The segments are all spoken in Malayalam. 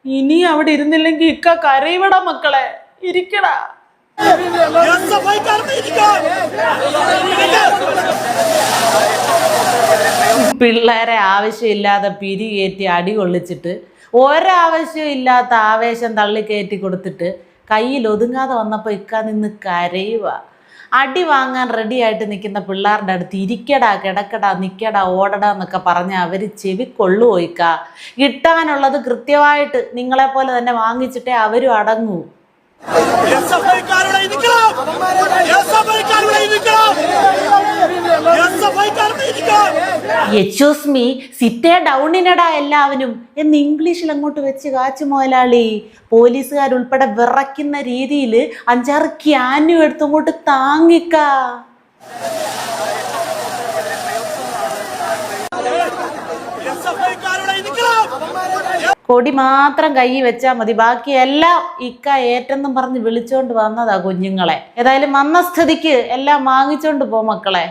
ഇനി അവിടെ ഇരുന്നില്ലെങ്കിൽ ഇക്ക കരയിവിടാ മക്കളെ. ഇരിക്കടാ. പിള്ളേരെ ആവശ്യമില്ലാതെ പിരികേറ്റി അടി കൊള്ളിച്ചിട്ട് ഒരാവശ്യവും ഇല്ലാത്ത ആവേശം തള്ളിക്കയറ്റി കൊടുത്തിട്ട് കയ്യിൽ ഒതുങ്ങാതെ വന്നപ്പോൾ ഇക്ക നിന്ന് കരയുക. അടി വാങ്ങാൻ റെഡി ആയിട്ട് നിൽക്കുന്ന പിള്ളേരുടെ അടുത്ത് ഇരിക്കടാ, കിടക്കടാ, നിൽക്കടാ, ഓടടാ എന്നൊക്കെ പറഞ്ഞ് അവർ ചെവിക്കൊള്ളുവോ ഇക്ക? കിട്ടാനുള്ളത് കൃത്യമായിട്ട് നിങ്ങളെപ്പോലെ തന്നെ വാങ്ങിച്ചിട്ടേ അവരും അടങ്ങൂ. എക്സ്ക്യൂസ് മീ, സിറ്റേ ഡൗണിനടാ എല്ലാവരും എന്ന് ഇംഗ്ലീഷിൽ അങ്ങോട്ട് വെച്ച് കാച്ചു മുതലാളി. പോലീസുകാരുൾപ്പെടെ വിറയ്ക്കുന്ന രീതിയിൽ 5-6 ക്യാനും എടുത്തങ്ങോട്ട് താങ്ങിക്ക. കൊടി മാത്രം കൈ വെച്ചാൽ മതി, ബാക്കി എല്ലാം ഇക്ക ഏറ്റെന്നും പറഞ്ഞ് വിളിച്ചോണ്ട് വന്നതാ കുഞ്ഞുങ്ങളെ. ഏതായാലും വന്ന സ്ഥിതിക്ക് എല്ലാം വാങ്ങിച്ചോണ്ട് പോ മക്കളെ.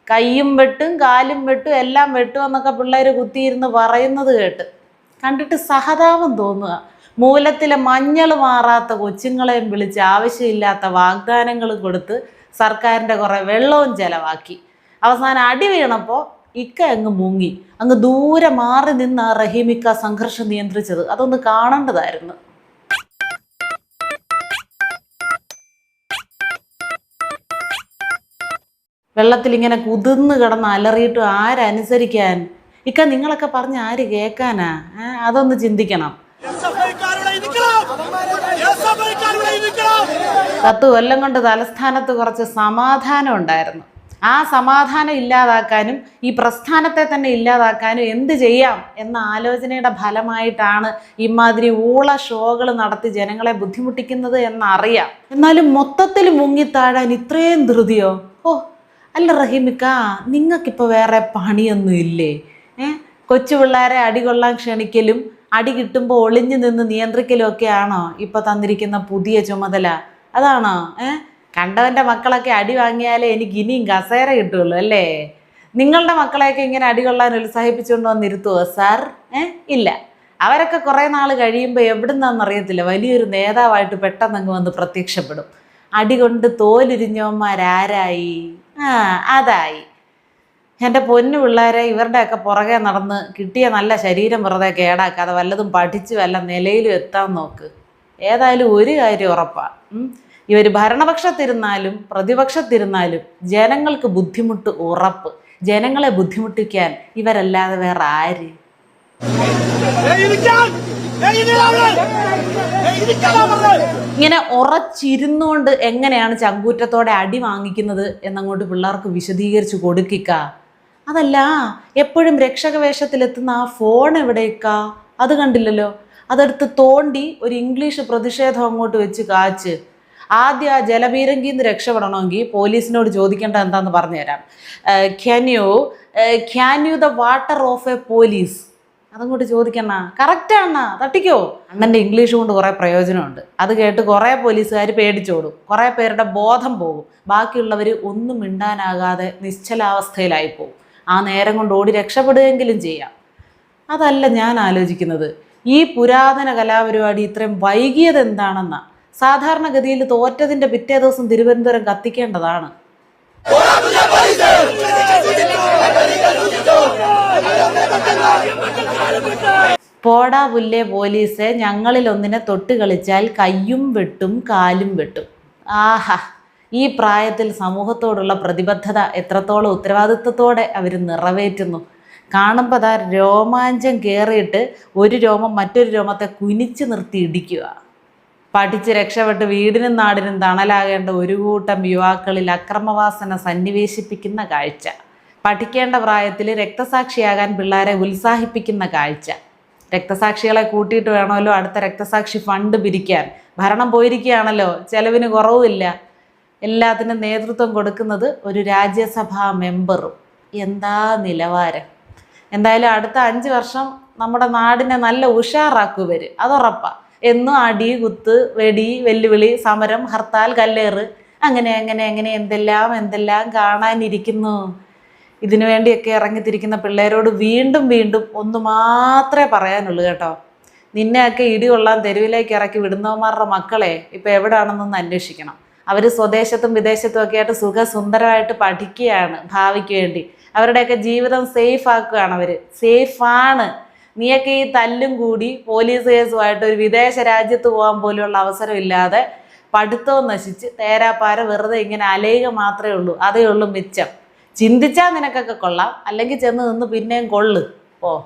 കൈയും വെട്ടും കാലും വെട്ടും എല്ലാം വെട്ടും എന്നൊക്കെ പിള്ളേർ കുത്തിയിരുന്ന് പറയുന്നത് കണ്ടിട്ട് സഹതാപം തോന്നുക. മൂലത്തിലെ മഞ്ഞൾ മാറാത്ത കൊച്ചുങ്ങളെയും വിളിച്ച് ആവശ്യമില്ലാത്ത വാഗ്ദാനങ്ങൾ കൊടുത്ത് സർക്കാരിൻ്റെ കുറേ വെള്ളവും ചെലവാക്കി. അവസാനം അടി വീണപ്പോൾ ഇക്ക അങ്ങ് മുങ്ങി. അങ്ങ് ദൂരെ മാറി നിന്ന് ആ റഹീമിക്ക സംഘർഷം നിയന്ത്രിച്ചത് അതൊന്ന് കാണേണ്ടതായിരുന്നു. വെള്ളത്തിൽ ഇങ്ങനെ കുതിർന്ന് കിടന്ന് അലറിയിട്ടും ആരനുസരിക്കാൻ? ഇക്ക നിങ്ങളൊക്കെ പറഞ്ഞ് ആര് കേൾക്കാനാ? അതൊന്ന് ചിന്തിക്കണം. 10 കൊല്ലം കൊണ്ട് തലസ്ഥാനത്ത് കുറച്ച് സമാധാനം ഉണ്ടായിരുന്നു. ആ സമാധാനം ഇല്ലാതാക്കാനും ഈ പ്രസ്ഥാനത്തെ തന്നെ ഇല്ലാതാക്കാനും എന്ത് ചെയ്യാം എന്ന ആലോചനയുടെ ഫലമായിട്ടാണ് ഇമാതിരി ഊള ഷോകൾ നടത്തി ജനങ്ങളെ ബുദ്ധിമുട്ടിക്കുന്നത് എന്നറിയാം. എന്നാലും മൊത്തത്തിൽ മുങ്ങിത്താഴാൻ ഇത്രയും ധൃതിയോ? ഓ അല്ല റഹീമിക്ക, നിങ്ങൾക്കിപ്പോൾ വേറെ പണിയൊന്നും ഇല്ലേ? കൊച്ചു പിള്ളേരെ അടി കൊള്ളാൻ ക്ഷണിക്കലും അടി കിട്ടുമ്പോൾ ഒളിഞ്ഞു നിന്ന് നിയന്ത്രിക്കലും ഒക്കെയാണോ ഇപ്പോൾ തന്നിരിക്കുന്ന പുതിയ ചുമതല? അതാണോ? കണ്ടവൻ്റെ മക്കളൊക്കെ അടി വാങ്ങിയാലേ എനിക്ക് ഇനിയും കസേര കിട്ടുള്ളൂ അല്ലേ? നിങ്ങളുടെ മക്കളെയൊക്കെ ഇങ്ങനെ അടി കൊള്ളാൻ ഉത്സാഹിപ്പിച്ചുകൊണ്ട് വന്നിരുത്തുമോ സാർ? ഇല്ല. അവരൊക്കെ കുറേ നാൾ കഴിയുമ്പോൾ എവിടുന്നാണെന്നറിയത്തില്ല വലിയൊരു നേതാവായിട്ട് പെട്ടെന്ന് അങ്ങ് വന്ന് പ്രത്യക്ഷപ്പെടും. അടി കൊണ്ട് തോലുരിഞ്ഞവന്മാരാരായി? അതായി. എൻ്റെ പൊന്നു പിള്ളേരെ ഇവരുടെയൊക്കെ പുറകെ നടന്ന് കിട്ടിയ നല്ല ശരീരം വെറുതെ കേടാക്കാതെ വല്ലതും പഠിച്ച് വല്ല നിലയിലും എത്താൻ നോക്ക്. ഏതായാലും ഒരു കാര്യം ഉറപ്പാണ്, ഇവർ ഭരണപക്ഷത്തിരുന്നാലും പ്രതിപക്ഷത്തിരുന്നാലും ജനങ്ങൾക്ക് ബുദ്ധിമുട്ട് ഉറപ്പ്. ജനങ്ങളെ ബുദ്ധിമുട്ടിക്കാൻ ഇവരല്ലാതെ വേറെ ആര്? ഇങ്ങനെ ഉറച്ചിരുന്നുകൊണ്ട് എങ്ങനെയാണ് ചങ്കൂറ്റത്തോടെ അടി വാങ്ങിക്കുന്നത് എന്നങ്ങോട്ട് പിള്ളേർക്ക് വിശദീകരിച്ച് കൊടുക്കുക. അതല്ല, എപ്പോഴും രക്ഷക വേഷത്തിലെത്തുന്ന ആ ഫോൺ എവിടേക്കാ? അത് കണ്ടില്ലല്ലോ. അതെടുത്ത് തോണ്ടി ഒരു ഇംഗ്ലീഷ് പ്രതിഷേധം അങ്ങോട്ട് വെച്ച് കാച്ച്. ആദ്യം ആ ജലപീരങ്കിയിൽ നിന്ന് രക്ഷപ്പെടണമെങ്കിൽ പോലീസിനോട് ചോദിക്കേണ്ട എന്താന്ന് പറഞ്ഞുതരാം. Can you the water of A police? അതങ്ങോട്ട് ചോദിക്കണ. കറക്റ്റാണ്, തട്ടിക്കോ. അണ്ണൻ്റെ ഇംഗ്ലീഷ് കൊണ്ട് കുറേ പ്രയോജനമുണ്ട്. അത് കേട്ട് കുറേ പോലീസുകാർ പേടിച്ചോടും, കുറേ പേരുടെ ബോധം പോകും, ബാക്കിയുള്ളവർ ഒന്നും മിണ്ടാനാകാതെ നിശ്ചലാവസ്ഥയിലായി പോകും. ആ നേരം കൊണ്ട് ഓടി രക്ഷപ്പെടുകയെങ്കിലും ചെയ്യാം. അതല്ല ഞാൻ ആലോചിക്കുന്നത്, ഈ പുരാതന കലാപരിപാടി ഇത്രയും വൈകിയത് എന്താണെന്നാ. സാധാരണഗതിയിൽ തോറ്റതിൻ്റെ പിറ്റേ ദിവസം തിരുവനന്തപുരം കത്തിക്കേണ്ടതാണ്. പോടാ പുല്ലേ പോലീസെ, ഞങ്ങളിൽ ഒന്നിനെ തൊട്ട് കളിച്ചാൽ കയ്യും വെട്ടും കാലും വെട്ടും. ആഹാ, ഈ പ്രായത്തിൽ സമൂഹത്തോടുള്ള പ്രതിബദ്ധത എത്രത്തോളം ഉത്തരവാദിത്വത്തോടെ അവർ നിറവേറ്റുന്നു. കാണുമ്പോൾ അതാ രോമാഞ്ചം കയറിയിട്ട് ഒരു രോമം മറ്റൊരു രോമത്തെ കുനിച്ച് നിർത്തി ഇടിക്കുക. പഠിച്ച് രക്ഷപ്പെട്ട് വീടിനും നാടിനും തണലാകേണ്ട ഒരു കൂട്ടം യുവാക്കളിൽ അക്രമവാസന സന്നിവേശിപ്പിക്കുന്ന കാഴ്ച. പഠിക്കേണ്ട പ്രായത്തിൽ രക്തസാക്ഷിയാകാൻ പിള്ളേരെ ഉത്സാഹിപ്പിക്കുന്ന കാഴ്ച. രക്തസാക്ഷികളെ കൂട്ടിയിട്ട് വേണമല്ലോ അടുത്ത രക്തസാക്ഷി ഫണ്ട് പിരിക്കാൻ. ഭരണം പോയിരിക്കുകയാണല്ലോ, ചെലവിന് കുറവുമില്ല. എല്ലാത്തിനും നേതൃത്വം കൊടുക്കുന്നത് ഒരു രാജ്യസഭാ മെമ്പറും. എന്താ നിലവാരം! എന്തായാലും അടുത്ത 5 വർഷം നമ്മുടെ നാടിനെ നല്ല ഉഷാറാക്കുവർ, അതുറപ്പാണ്. എന്നും അടി, കുത്ത്, വെടി, വെല്ലുവിളി, സമരം, ഹർത്താൽ, കല്ലേറ്, അങ്ങനെ അങ്ങനെ അങ്ങനെ എന്തെല്ലാം കാണാനിരിക്കുന്നു. ഇതിനു വേണ്ടിയൊക്കെ ഇറങ്ങിത്തിരിക്കുന്ന പിള്ളേരോട് വീണ്ടും വീണ്ടും ഒന്ന് മാത്രമേ പറയാനുള്ളൂ കേട്ടോ. നിന്നെയൊക്കെ ഇടികൊള്ളാൻ തെരുവിലേക്ക് ഇറക്കി വിടുന്നവന്മാരുടെ മക്കളെ ഇപ്പം എവിടെയാണെന്നൊന്ന് അന്വേഷിക്കണം. അവർ സ്വദേശത്തും വിദേശത്തും ഒക്കെ ആയിട്ട് സുഖസുന്ദരമായിട്ട് പഠിക്കുകയാണ് ഭാവിക്ക് വേണ്ടി. അവരുടെയൊക്കെ ജീവിതം സേഫ് ആക്കുകയാണ് അവർ. സേഫാണ്. നീയൊക്കെ ഈ തല്ലും കൂടി പോലീസ് കേസുമായിട്ട് ഒരു വിദേശ രാജ്യത്ത് പോകാൻ പോലുള്ള അവസരം ഇല്ലാതെ പഠിത്തവും നശിച്ച് തേരാപ്പാര വെറുതെ ഇങ്ങനെ അലയുക മാത്രമേ ഉള്ളൂ. അതേ ഉള്ളൂ മിച്ചം. ചിന്തിച്ചാൽ നിനക്കൊക്കെ കൊള്ളാം, അല്ലെങ്കിൽ ചെന്ന് നിന്ന് പിന്നെയും കൊള്ളു. ഓ